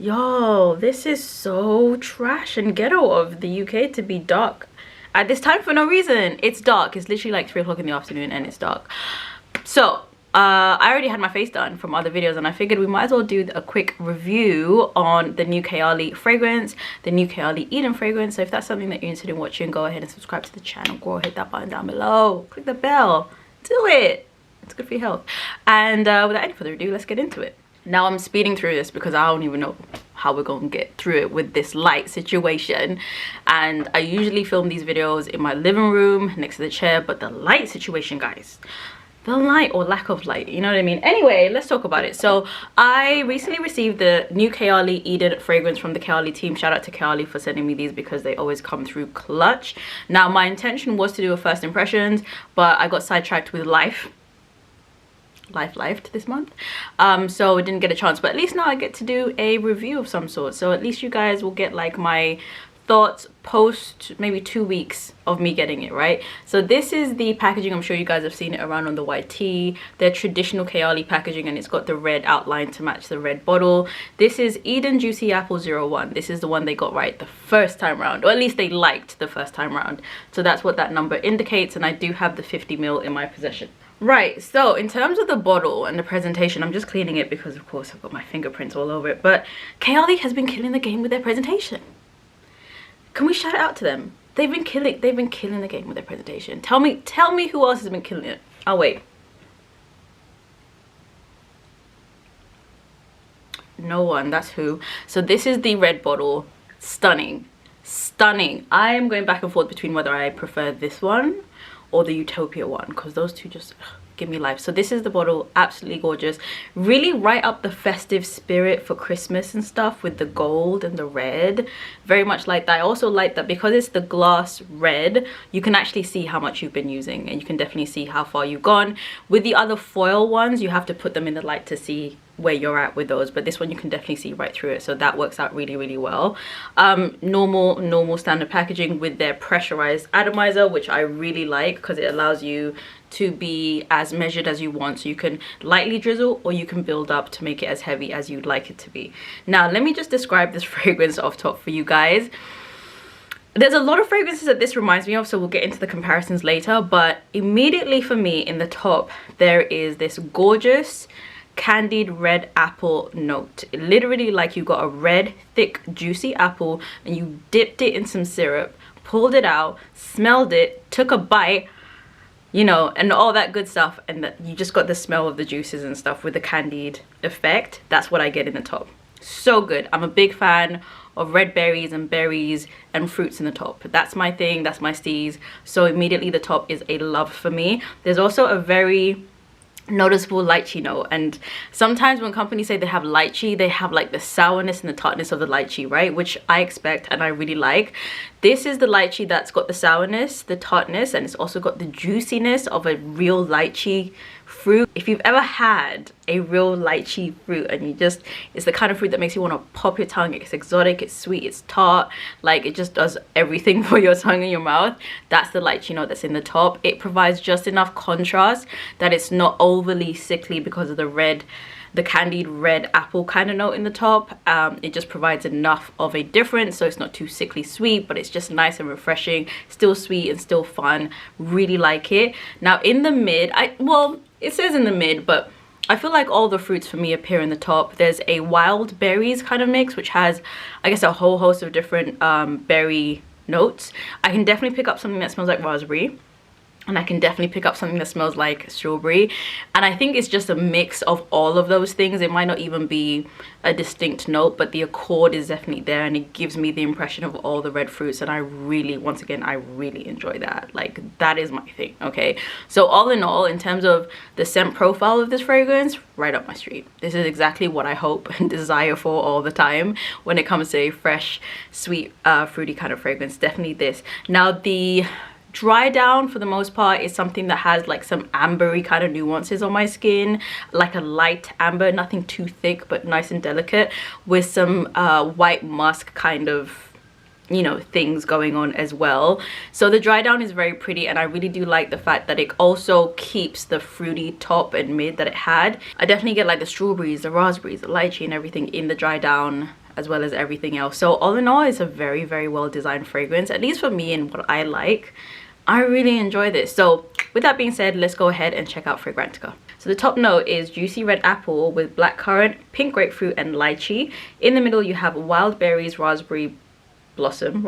Yo, this is so trash and ghetto of the UK to be dark at this time for no reason. It's dark. It's literally like 3 o'clock in the afternoon and it's dark. So I already had my face done from other videos, and I figured we might as well do a quick review on the new Kayali fragrance, the new Kayali Eden fragrance. So if that's something that you're interested in watching, go ahead and subscribe to the channel. Go hit that button down below, click the bell, do it. It's good for your health. And without any further ado, let's get into it. Now I'm speeding through this because I don't even know how we're going to get through it with this light situation, and I usually film these videos in my living room next to the chair, but the light situation, guys, the light or lack of light, you know what I mean? Anyway, let's talk about it. So I recently received the new Kayali Eden fragrance from the Kayali team. Shout out to Kayali for sending me these because they always come through clutch. Now my intention was to do a first impressions, but I got sidetracked with life this month, so I didn't get a chance, but at least now I get to do a review of some sort. So at least you guys will get like my thoughts post maybe 2 weeks of me getting it, right? So this is the packaging. I'm sure you guys have seen it around on the YT. They're traditional Kayali packaging, and it's got the red outline to match the red bottle. This is Eden Juicy Apple 01. This is the one they got right the first time round, or at least they liked the first time round. So that's what that number indicates, and I do have the 50 ml in my possession. Right, so in terms of the bottle and the presentation, I'm just cleaning it because of course I've got my fingerprints all over it, but Kayali has been killing the game with their presentation. Can we shout it out to them? They've been killing the game with their presentation. Tell me who else has been killing it. Oh wait. No one, that's who. So this is the red bottle. Stunning. Stunning. I am going back and forth between whether I prefer this one or the Utopia one, because those two just give me life. So this is the bottle, absolutely gorgeous, really right up the festive spirit for Christmas and stuff with the gold and the red, very much like that. I also like that because it's the glass red, you can actually see how much you've been using, and you can definitely see how far you've gone. With the other foil ones, you have to put them in the light to see where you're at with those, but this one you can definitely see right through it, so that works out really well. Normal standard packaging with their pressurized atomizer, which I really like because it allows you to be as measured as you want, so you can lightly drizzle or you can build up to make it as heavy as you'd like it to be. Now let me just describe this fragrance off top for you guys. There's a lot of fragrances that this reminds me of, so we'll get into the comparisons later, but immediately for me in the top there is this gorgeous candied red apple note. Literally like you got a red thick juicy apple and you dipped it in some syrup, pulled it out, smelled it, took a bite, you know, and all that good stuff, and that you just got the smell of the juices and stuff with the candied effect. That's what I get in the top. So good. I'm a big fan of red berries and berries and fruits in the top. That's my thing, that's my steez. So immediately the top is a love for me. There's also a very noticeable lychee note, and sometimes when companies say they have lychee, they have like the sourness and the tartness of the lychee, right, which I expect and I really like. This is the lychee that's got the sourness, the tartness, and it's also got the juiciness of a real lychee fruit. If you've ever had a real lychee fruit and it's the kind of fruit that makes you want to pop your tongue, it's exotic, it's sweet, it's tart, like it just does everything for your tongue and your mouth, that's the lychee note that's in the top. It provides just enough contrast that it's not overly sickly because of the candied red apple kind of note in the top. It just provides enough of a difference, so it's not too sickly sweet, but it's just nice and refreshing, still sweet and still fun. Really like it. Now in the mid, well, it says in the mid, but I feel like all the fruits for me appear in the top. There's a wild berries kind of mix, which has, I guess, a whole host of different berry notes. I can definitely pick up something that smells like raspberry, and I can definitely pick up something that smells like strawberry, and I think it's just a mix of all of those things. It might not even be a distinct note, but the accord is definitely there, and it gives me the impression of all the red fruits, and I really, once again, I really enjoy that. Like, that is my thing. Okay, so all in all, in terms of the scent profile of this fragrance, right up my street. This is exactly what I hope and desire for all the time when it comes to a fresh, sweet, fruity kind of fragrance. Definitely this. Now the dry down for the most part is something that has like some ambery kind of nuances on my skin, like a light amber, nothing too thick but nice and delicate, with some white musk kind of, you know, things going on as well. So the dry down is very pretty, and I really do like the fact that it also keeps the fruity top and mid that it had. I definitely get like the strawberries, the raspberries, the lychee and everything in the dry down as well as everything else. So all in all, it's a very, very well designed fragrance, at least for me and what I like. I really enjoy this. So with that being said, let's go ahead and check out Fragrantica. So the top note is juicy red apple with blackcurrant, pink grapefruit and lychee. In the middle you have wild berries, raspberry blossom,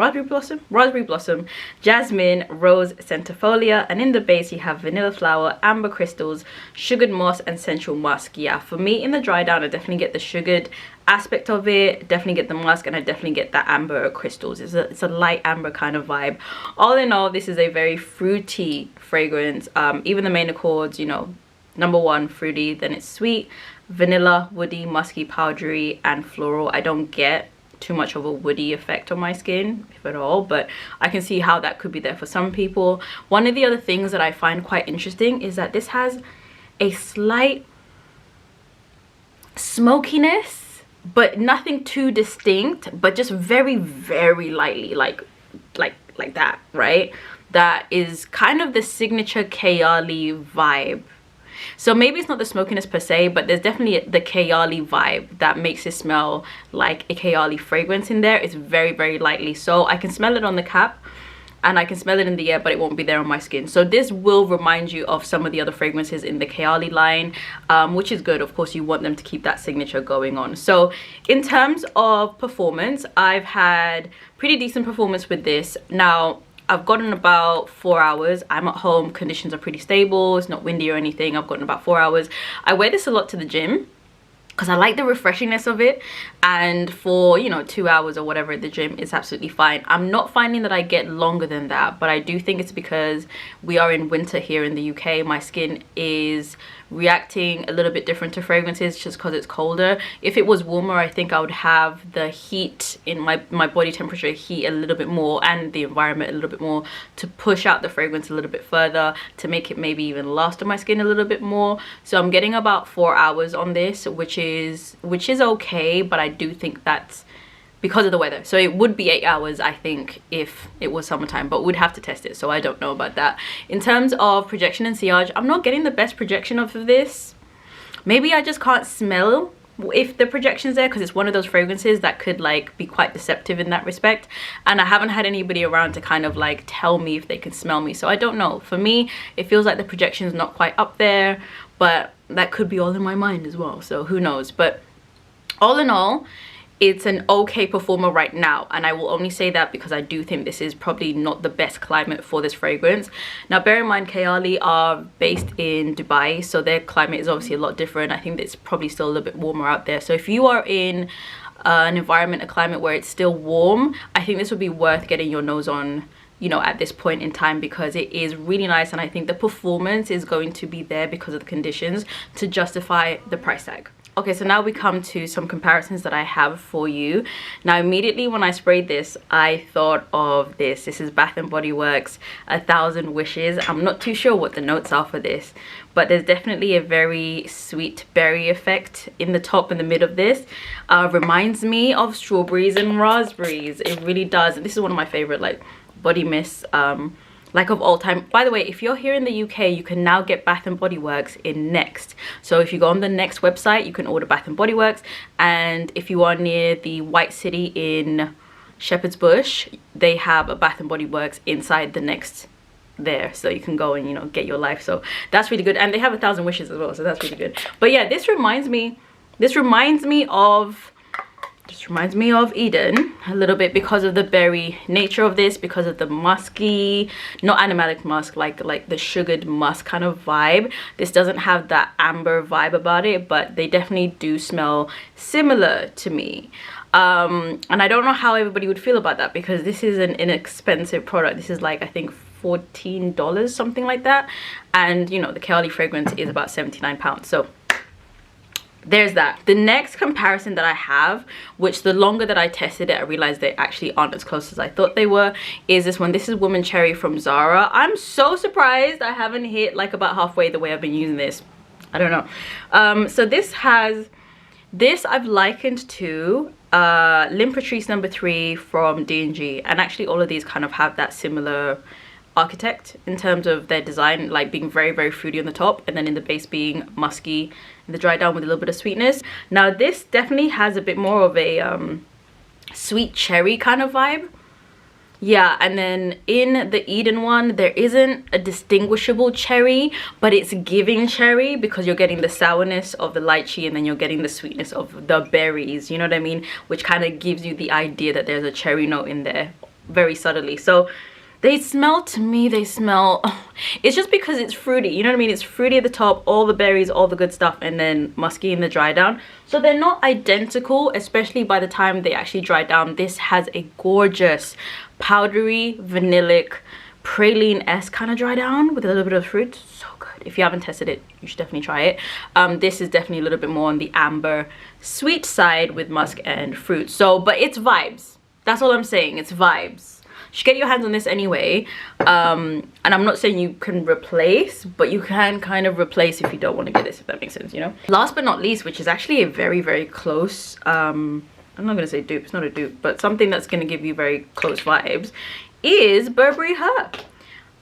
jasmine, rose, centifolia, and in the base you have vanilla flower, amber crystals, sugared moss and sensual musk. Yeah, for me in the dry down I definitely get the sugared aspect of it, definitely get the musk, and I definitely get that amber crystals. It's a light amber kind of vibe. All in all, this is a very fruity fragrance. Even the main accords, you know, number one, fruity, then it's sweet, vanilla, woody, musky, powdery and floral. I don't get too much of a woody effect on my skin, if at all, but I can see how that could be there for some people. One of the other things that I find quite interesting is that this has a slight smokiness, but nothing too distinct, but just very, very lightly, like that, right? That is kind of the signature Kayali vibe. So maybe it's not the smokiness per se, but there's definitely the Kayali vibe that makes it smell like a Kayali fragrance in there. It's very, very lightly. So I can smell it on the cap and I can smell it in the air, but it won't be there on my skin. So this will remind you of some of the other fragrances in the Kayali line, which is good. Of course, you want them to keep that signature going on. So in terms of performance, I've had pretty decent performance with this. Now, I've gotten about 4 hours. I'm at home, conditions are pretty stable, it's not windy or anything. I've gotten about 4 hours. I wear this a lot to the gym because I like the refreshingness of it, and for, you know, 2 hours or whatever at the gym is absolutely fine. I'm not finding that I get longer than that, but I do think it's because we are in winter here in the UK. My skin is reacting a little bit different to fragrances just because it's colder. If it was warmer, I think I would have the heat in my body temperature heat a little bit more, and the environment a little bit more, to push out the fragrance a little bit further, to make it maybe even last on my skin a little bit more. So I'm getting about 4 hours on this, which is okay, but I do think that's because of the weather. So it would be 8 hours, I think, if it was summertime, but we'd have to test it, so I don't know about that. In terms of projection and sillage, I'm not getting the best projection of this. Maybe I just can't smell if the projection's there, because it's one of those fragrances that could like be quite deceptive in that respect, and I haven't had anybody around to kind of like tell me if they can smell me, so I don't know. For me, it feels like the projection's not quite up there, but that could be all in my mind as well, so who knows. But all in all, it's an okay performer right now, and I will only say that because I do think this is probably not the best climate for this fragrance. Now bear in mind, Kayali are based in Dubai, so their climate is obviously a lot different. I think it's probably still a little bit warmer out there, so if you are in an environment, a climate where it's still warm, I think this would be worth getting your nose on, you know, at this point in time, because it is really nice, and I think the performance is going to be there because of the conditions to justify the price tag. Okay, so now we come to some comparisons that I have for you. Now immediately when I sprayed this, I thought of this. This is Bath & Body Works 1000 Wishes. I'm not too sure what the notes are for this, but there's definitely a very sweet berry effect in the top and the mid of this. Reminds me of strawberries and raspberries. It really does. This is one of my favorite like body mists like of all time. By the way, if you're here in the UK, you can now get Bath & Body Works in Next. So if you go on the Next website, you can order Bath & Body Works, and if you are near the White City in Shepherd's Bush, they have a Bath & Body Works inside the Next there, so you can go and, you know, get your life. So that's really good, and they have 1000 Wishes as well, so that's really good. But yeah, this reminds me of Eden a little bit because of the berry nature of this, because of the musky, not animalic musk, like the sugared musk kind of vibe. This doesn't have that amber vibe about it, but they definitely do smell similar to me. And I don't know how everybody would feel about that, because this is an inexpensive product. This is like, I think $14, something like that, and you know, the Kayali fragrance is about £79. So there's that. The next comparison that I have, which the longer that I tested it, I realized they actually aren't as close as I thought they were, is this one. This is Woman Cherry from Zara. I'm so surprised I haven't hit like about halfway the way I've been using this. I don't know. So this I've likened to L'Imperatrice No. 3 from D&G, and actually all of these kind of have that similar architect in terms of their design, like being very, very fruity on the top, and then in the base being musky in the dry down with a little bit of sweetness. Now this definitely has a bit more of a sweet cherry kind of vibe. Yeah, and then in the Eden one, there isn't a distinguishable cherry, but it's giving cherry because you're getting the sourness of the lychee and then you're getting the sweetness of the berries, you know what I mean? Which kind of gives you the idea that there's a cherry note in there very subtly. So they smell, to me, they smell, it's just because it's fruity, you know what I mean? It's fruity at the top, all the berries, all the good stuff, and then musky in the dry down. So they're not identical, especially by the time they actually dry down. This has a gorgeous powdery, vanillic, praline-esque kind of dry down with a little bit of fruit. So good. If you haven't tested it, you should definitely try it. This is definitely a little bit more on the amber sweet side with musk and fruit. So, but it's vibes. That's all I'm saying. It's vibes. You should get your hands on this anyway. And I'm not saying you can replace, but you can kind of replace if you don't want to get this, if that makes sense, you know. Last but not least, which is actually a very, very close, I'm not gonna say dupe, it's not a dupe, but something that's gonna give you very close vibes, is Burberry Her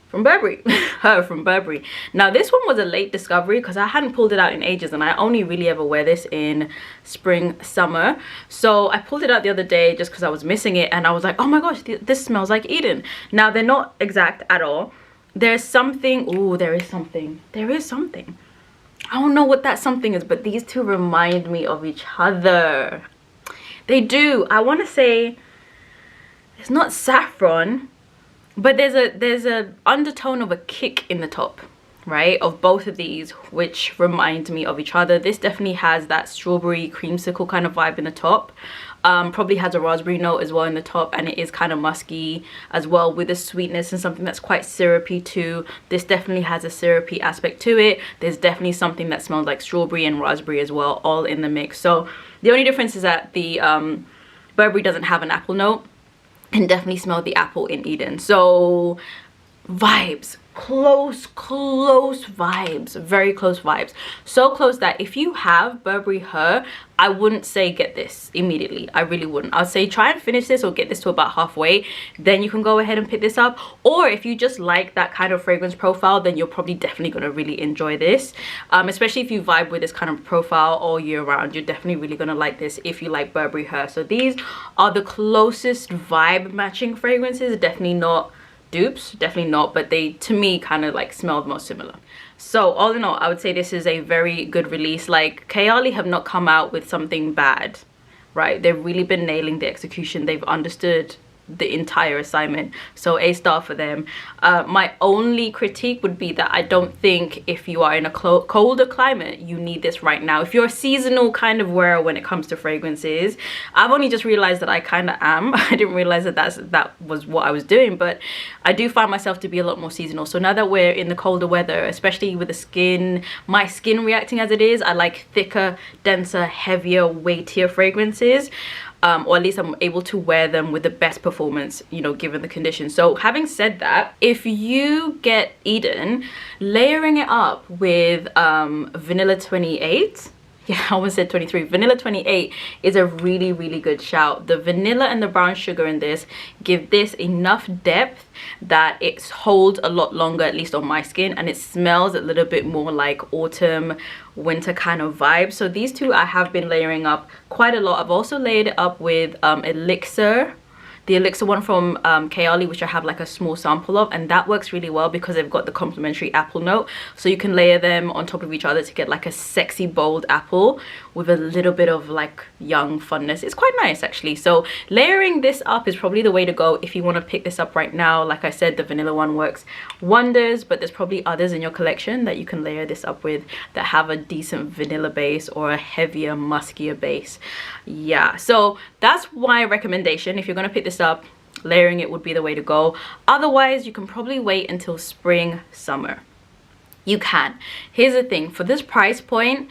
from Burberry. Her from Burberry. Now this one was a late discovery because I hadn't pulled it out in ages, and I only really ever wear this in spring, summer. So I pulled it out the other day just because I was missing it, and I was like, oh my gosh, this smells like Eden. Now they're not exact at all. There's something, oh, there is something. I don't know what that something is, but these two remind me of each other. They do. I want to say it's not saffron, but there's a undertone of a kick in the top, right, of both of these, which remind me of each other. This definitely has that strawberry creamsicle kind of vibe in the top. Probably has a raspberry note as well in the top, and it is kind of musky as well with a sweetness and something that's quite syrupy too. This definitely has a syrupy aspect to it. There's definitely something that smells like strawberry and raspberry as well, all in the mix. So the only difference is that the Burberry doesn't have an apple note, and definitely smell the apple in Eden. So vibes, close vibes, very close vibes. So close that if you have Burberry Her, I wouldn't say get this immediately. I really wouldn't. I'd say try and finish this or get this to about halfway, then you can go ahead and pick this up. Or if you just like that kind of fragrance profile, then you're probably definitely going to really enjoy this, especially if you vibe with this kind of profile all year round. You're definitely really going to like this if you like Burberry Her. So these are the closest vibe matching fragrances. Definitely not dupes, definitely not, but they to me kind of like smell the most similar. So all in all, I would say this is a very good release. Like, Kayali have not come out with something bad, right? They've really been nailing the execution. They've understood the entire assignment, so A star for them. My only critique would be that I don't think if you are in a colder climate you need this right now. If you're a seasonal kind of wearer when it comes to fragrances, I've only just realized that I kind of am. I didn't realize that that was what I was doing, but I do find myself to be a lot more seasonal. So now that we're in the colder weather, especially with the skin, my skin reacting as it is, I like thicker, denser, heavier, weightier fragrances. Or at least I'm able to wear them with the best performance, you know, given the conditions. So having said that, if you get Eden, layering it up with Vanilla 28, yeah, I almost said 23. Vanilla 28 is a really, really good shout. The vanilla and the brown sugar in this give this enough depth that it holds a lot longer, at least on my skin, and it smells a little bit more like autumn, winter kind of vibe. So these two I have been layering up quite a lot. I've also layered it up with Elixir, the Elixir one from Kayali, which I have like a small sample of, and that works really well because they've got the complementary apple note. So you can layer them on top of each other to get like a sexy bold apple with a little bit of like young funness. It's quite nice actually. So layering this up is probably the way to go if you want to pick this up right now. Like I said, the vanilla one works wonders, but there's probably others in your collection that you can layer this up with that have a decent vanilla base or a heavier, muskier base. Yeah, so that's my recommendation. If you're going to pick this up, layering it would be the way to go. Otherwise, you can probably wait until spring, summer. You can. Here's the thing, for this price point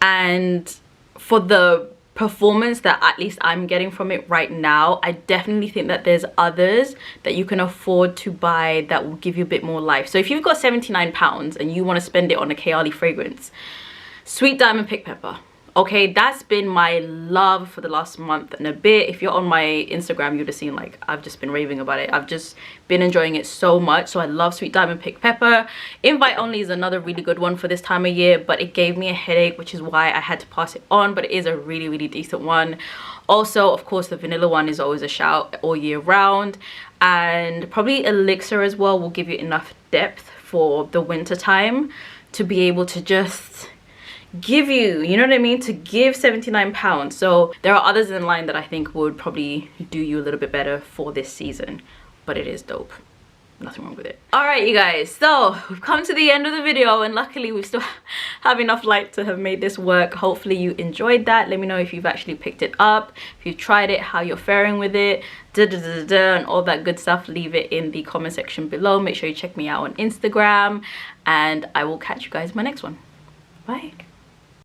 and for the performance that at least I'm getting from it right now, I definitely think that there's others that you can afford to buy that will give you a bit more life. So if you've got £79 and you want to spend it on a Kayali fragrance, Sweet Diamond Pick Pepper, Okay, that's been my love for the last month and a bit. If you're on my Instagram, you'd have seen like I've just been raving about it. I've just been enjoying it so much. So I love Sweet Diamond Pick Pepper. Invite Only is another really good one for this time of year, but it gave me a headache, which is why I had to pass it on, but it is a really, really decent one. Also, of course, the vanilla one is always a shout all year round, and probably Elixir as well will give you enough depth for the winter time to be able to just give you, you know what I mean, to give £79. So there are others in line that I think would probably do you a little bit better for this season, but it is dope. Nothing wrong with it. All right, you guys, so we've come to the end of the video, and luckily we still have enough light to have made this work. Hopefully you enjoyed that. Let me know if you've actually picked it up, if you've tried it, how you're faring with it, and all that good stuff. Leave it in the comment section below. Make sure you check me out on Instagram, and I will catch you guys in my next one. Bye.